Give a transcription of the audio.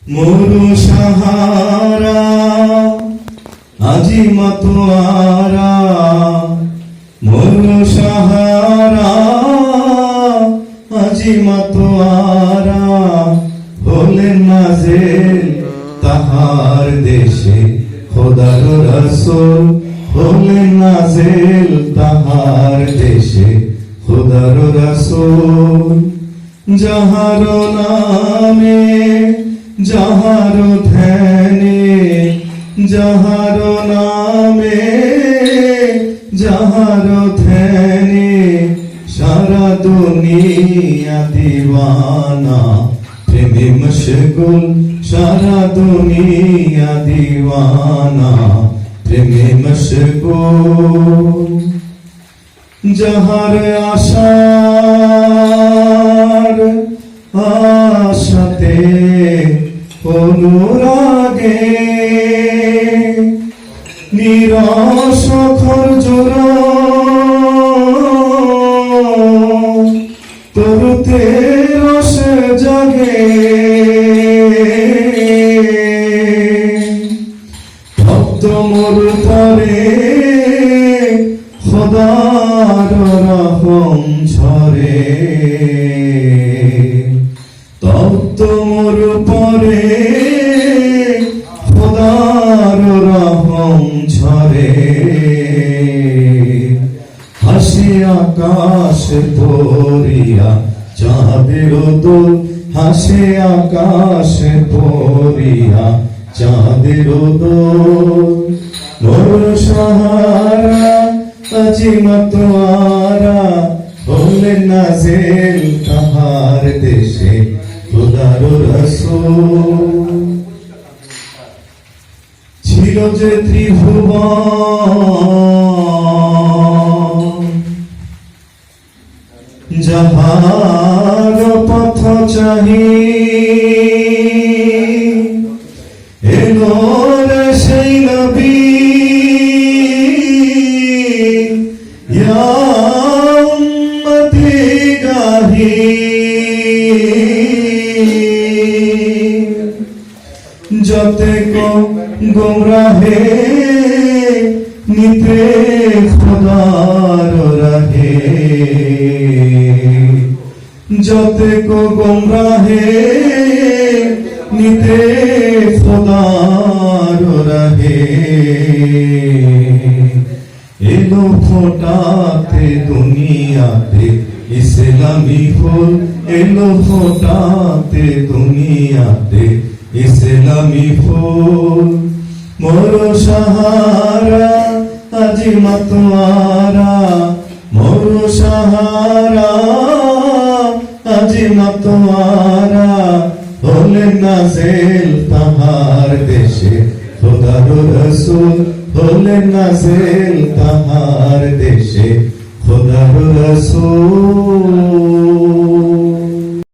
মরু সাহারা আজি মাতোয়ারা, মরু সাহারা আজি মাতোয়ারা, হলেন নাজেল তাহার দেশে খোদার রাসূল, হলেন নাজেল তাহার দেশে খোদার রাসূল। যাহার নামে যাহার ধ্যানে, যাহার নামে যাহার ধ্যানে, সারা দুনিয়া দিওয়ানা প্রেমে মশগুল, সারা দুনিয়া দিওয়ানা প্রেমে মশগুল। যাহার আশার আশাতে অনুরাগে নিরস খরজোর তরুতে রস জাগে, ভক্ত মরু পরে খোদার রহম ঝরে, তপ্ত মরু পরে খোদার রহম ঝরে। হাসি আকাশ পরিয়া চাঁদের দোল, হাসি আকাশ পরিয়া চাঁদের দোল। মরু সাহারা আজি মাতোয়ারা, হলেন নাজেল তাহার দেশে খোদার রাসূল। ছিল যে ত্রিভুবন, যাহার পথ চাহি এলো রে সেই নবী, ইয়া উম্মতি গাহি। যতে কো গুমরাহে নিতে খোদার রাহে, যতে কো গুমরাহে নিতে খোদার রাহে। এলো ফোটাতে দুনিয়াতে ইসলামী ফুল, এলো ফোটাতে দুনিয়াতে ইসলামী ফুল। মরু সাহারা আজি মাতোয়ারা, মরু সাহারা আজি মাতোয়ারা, হলেন নাজেল তাহার দেশে খোদার রাসূল, হলেন নাজেল তাহার দেশে খোদার রাসূল।